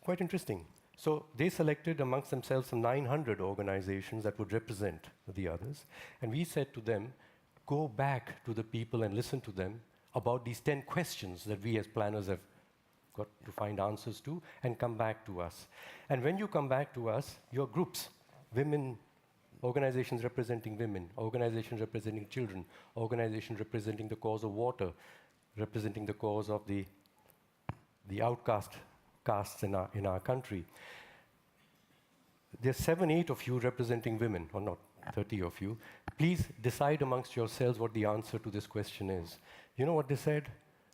Quite interesting. So they selected amongst themselves some 900 organizations that would represent the others. And we said to them, go back to the people and listen to them about these 10 questions that we as planners have got to find answers to, and come back to us. And when you come back to us, your groups, women, organizations representing women, organizations representing children, organizations representing the cause of water, representing the cause of the castes in our country. there's 7, 8 of you representing women, or not 30 of you. Please decide amongst yourselves what the answer to this question is. You know what they said?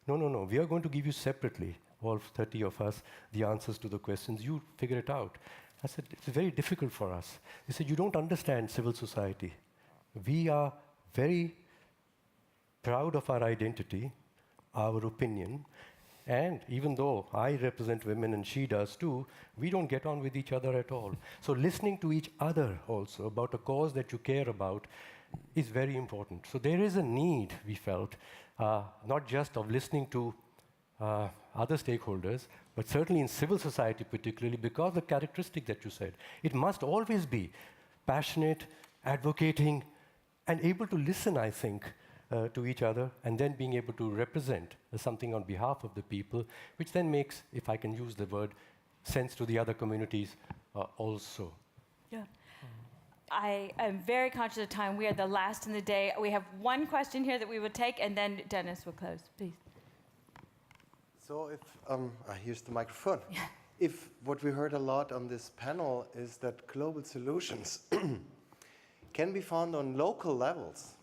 No, no, no, we are going to give you separately, all 30 of us, the answers to the questions. You figure it out. I said, it's very difficult for us. They said, you don't understand civil society. We are very proud of our identity, our opinion, and even though I represent women and she does too, we don't get on with each other at all. So listening to each other also about a cause that you care about is very important. So there is a need, we felt, not just of listening to other stakeholders, but certainly in civil society particularly, because the characteristic that you said, it must always be passionate, advocating, and able to listen, I think, to each other, and then being able to represent something on behalf of the people, which then makes, if I can use the word, sense to the other communities also. Yeah. I am very conscious of time. We are the last in the day. We have one question here that we will take, and then Dennis will close, please. So if, here's the microphone. Yeah. If what we heard a lot on this panel is that global solutions can be found on local levels.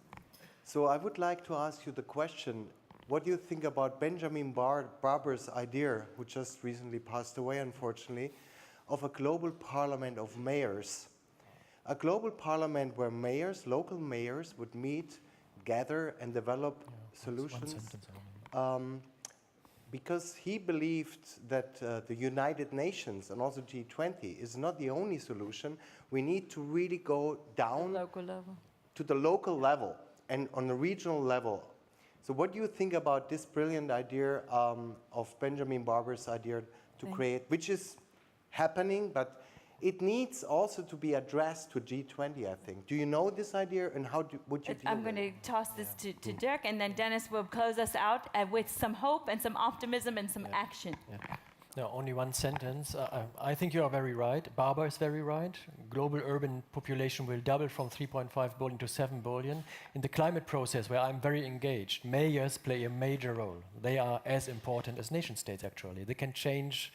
So I would like to ask you the question, what do you think about Benjamin Barber's idea, who just recently passed away, unfortunately, of a global parliament of mayors? A global parliament where mayors, local mayors, would meet, gather, and develop solutions. Because he believed that the United Nations and also G20 is not the only solution. We need to really go down to the local level and on a regional level. So what do you think about this brilliant idea of Benjamin Barber's idea to create, which is happening, but it needs also to be addressed to G20, I think. Do you know this idea, and how would you deal I'm going to toss this to Dirk, and then Dennis will close us out with some hope and some optimism and some action. Yeah. No, only one sentence. I think you are very right. Barber is very right. Global urban population will double from 3.5 billion to 7 billion. In the climate process, where I'm very engaged, mayors play a major role. They are as important as nation states, actually. They can change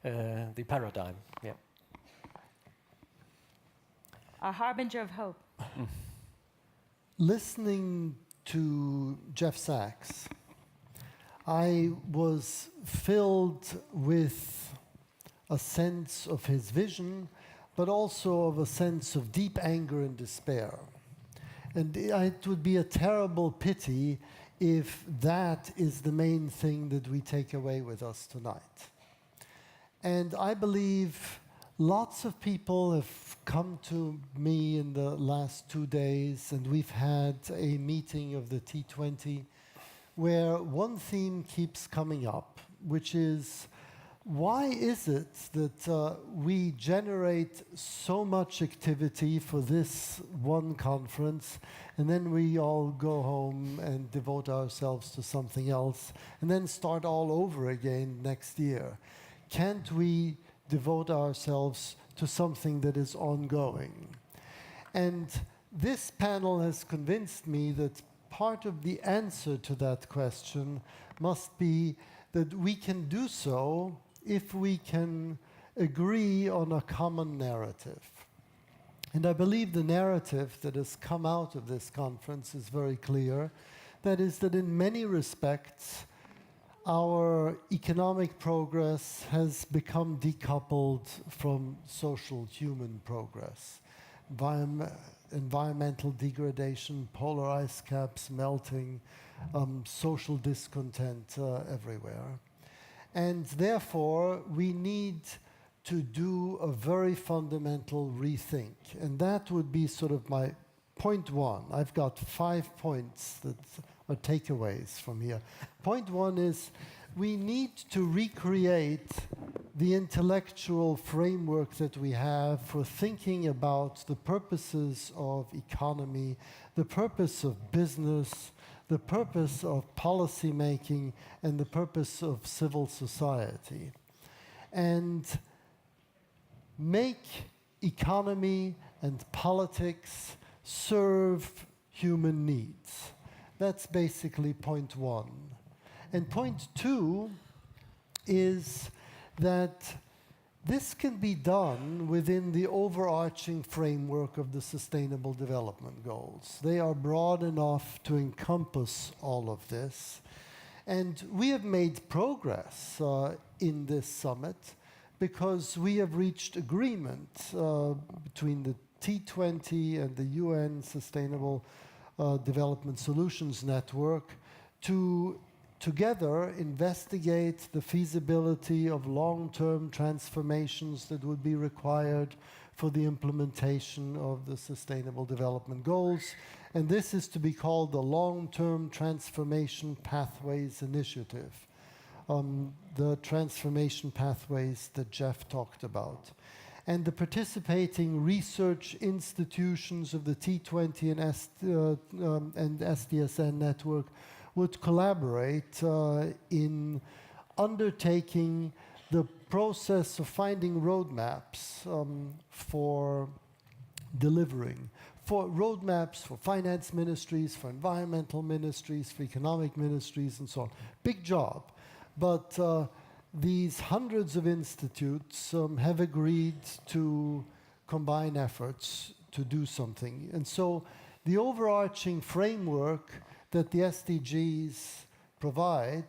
the paradigm. Yeah. A harbinger of hope. Listening to Jeff Sachs, I was filled with a sense of his vision, but also of a sense of deep anger and despair. And it would be a terrible pity if that is the main thing that we take away with us tonight. And I believe lots of people have come to me in the last 2 days, and we've had a meeting of the T20 where one theme keeps coming up, which is, why is it that we generate so much activity for this one conference, and then we all go home and devote ourselves to something else, and then start all over again next year? Can't we devote ourselves to something that is ongoing? And this panel has convinced me that part of the answer to that question must be that we can do so if we can agree on a common narrative. And I believe the narrative that has come out of this conference is very clear. That is that in many respects, our economic progress has become decoupled from social human progress. Environmental degradation, polar ice caps melting, social discontent everywhere. And therefore, we need to do a very fundamental rethink. And that would be sort of my point one. I've got 5 points that are takeaways from here. Point one is we need to recreate the intellectual framework that we have for thinking about the purposes of economy, the purpose of business, the purpose of policy making, and the purpose of civil society. And make economy and politics serve human needs. That's basically point one. And point two is that this can be done within the overarching framework of the Sustainable Development Goals. They are broad enough to encompass all of this. And we have made progress in this summit because we have reached agreement between the T20 and the UN Sustainable Development Solutions Network to together investigate the feasibility of long-term transformations that would be required for the implementation of the Sustainable Development Goals. And this is to be called the Long-Term Transformation Pathways Initiative, the transformation pathways that Jeff talked about. And the participating research institutions of the T20 and SDSN network would collaborate in undertaking the process of finding roadmaps for delivering, for roadmaps for finance ministries, for environmental ministries, for economic ministries, and so on. Big job. But these hundreds of institutes have agreed to combine efforts to do something. And so the overarching framework that the SDGs provide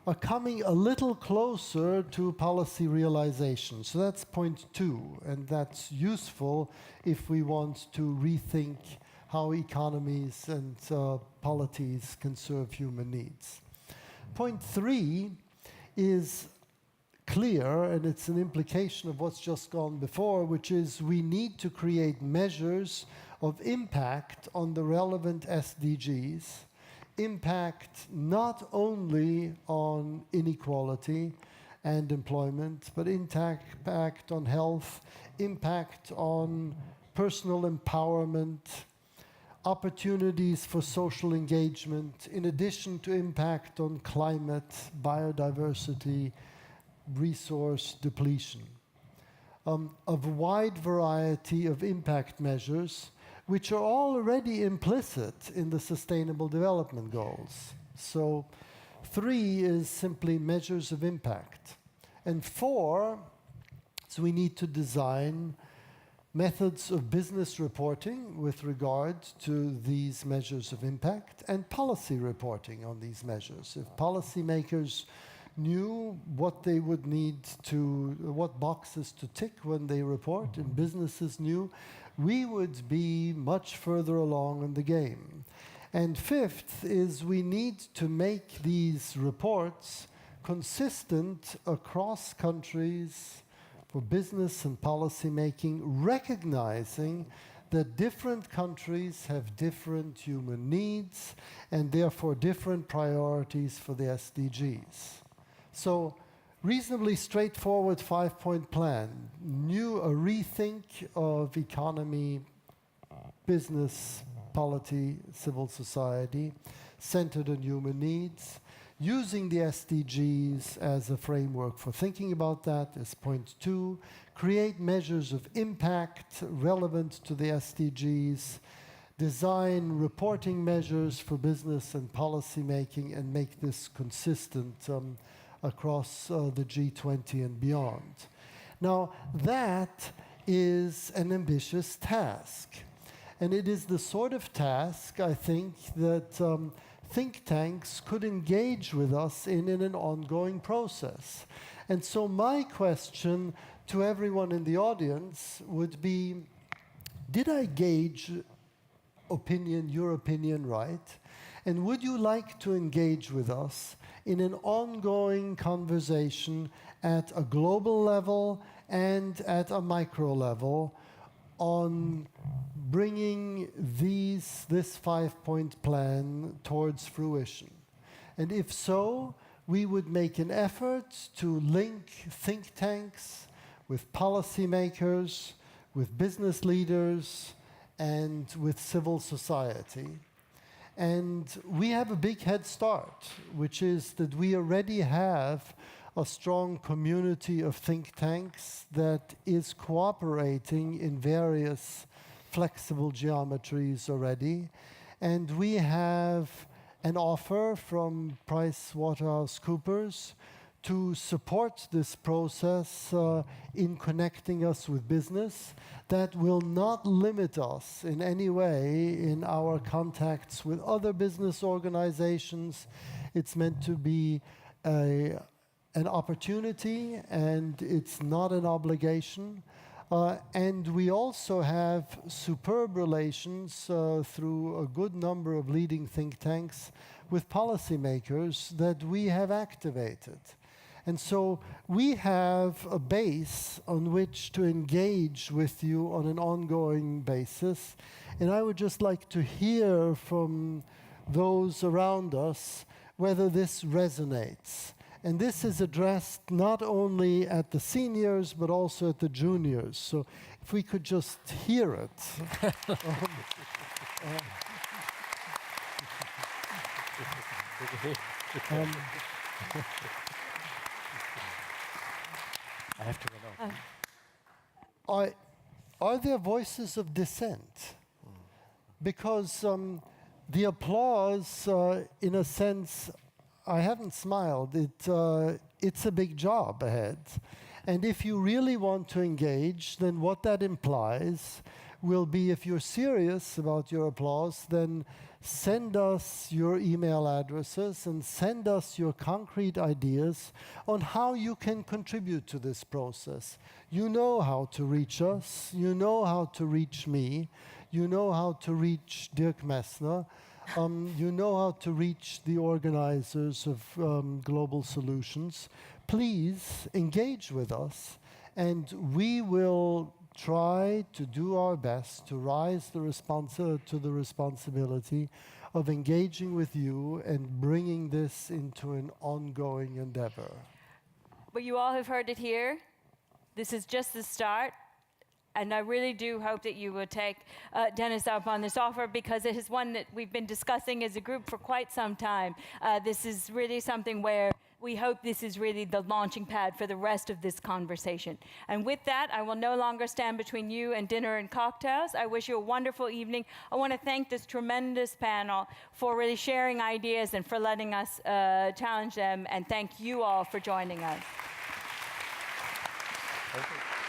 are coming a little closer to policy realization. So that's point 2, and that's useful if we want to rethink how economies and polities can serve human needs. Point 3 is clear, and it's an implication of what's just gone before, which is we need to create measures of impact on the relevant SDGs, impact not only on inequality and employment, but impact on health, impact on personal empowerment, opportunities for social engagement, in addition to impact on climate, biodiversity, resource depletion. A wide variety of impact measures which are already implicit in the Sustainable Development Goals. So 3 is simply measures of impact. And 4, so we need to design methods of business reporting with regard to these measures of impact and policy reporting on these measures. If policymakers knew what they would need to, what boxes to tick when they report, and businesses knew, we would be much further along in the game. And 5th is we need to make these reports consistent across countries for business and policy making, recognizing that different countries have different human needs and therefore different priorities for the SDGs. So, reasonably straightforward 5-point plan. A rethink of economy, business, polity, civil society, centered on human needs, using the SDGs as a framework for thinking about that is point 2. Create measures of impact relevant to the SDGs, design reporting measures for business and policy making, and make this consistent across the G20 and beyond. Now, that is an ambitious task. And it is the sort of task, I think, that think tanks could engage with us in an ongoing process. And so my question to everyone in the audience would be, did I gauge your opinion right? And would you like to engage with us in an ongoing conversation at a global level and at a micro level on bringing this 5-point plan towards fruition? And if so, we would make an effort to link think tanks with policymakers, with business leaders, and with civil society. And we have a big head start, which is that we already have a strong community of think tanks that is cooperating in various flexible geometries already. And we have an offer from PricewaterhouseCoopers to support this process in connecting us with business. That will not limit us in any way in our contacts with other business organizations. It's meant to be an opportunity, and it's not an obligation. And we also have superb relations through a good number of leading think tanks with policymakers that we have activated. And so we have a base on which to engage with you on an ongoing basis. And I would just like to hear from those around us whether this resonates. And this is addressed not only at the seniors, but also at the juniors. So if we could just hear it. I have to run out. Are there voices of dissent? Because the applause, in a sense, I haven't smiled. It's a big job ahead. And if you really want to engage, then what that implies will be, if you're serious about your applause, then send us your email addresses and send us your concrete ideas on how you can contribute to this process. You know how to reach us. You know how to reach me. You know how to reach Dirk Messner. You know how to reach the organizers of Global Solutions. Please engage with us, and we will try to do our best to rise to the responsibility of engaging with you and bringing this into an ongoing endeavor. But you all have heard it here. This is just the start. And I really do hope that you will take Dennis up on this offer, because it is one that we've been discussing as a group for quite some time. This is really something where we hope this is really the launching pad for the rest of this conversation. And with that, I will no longer stand between you and dinner and cocktails. I wish you a wonderful evening. I want to thank this tremendous panel for really sharing ideas and for letting us challenge them. And thank you all for joining us. Thank you.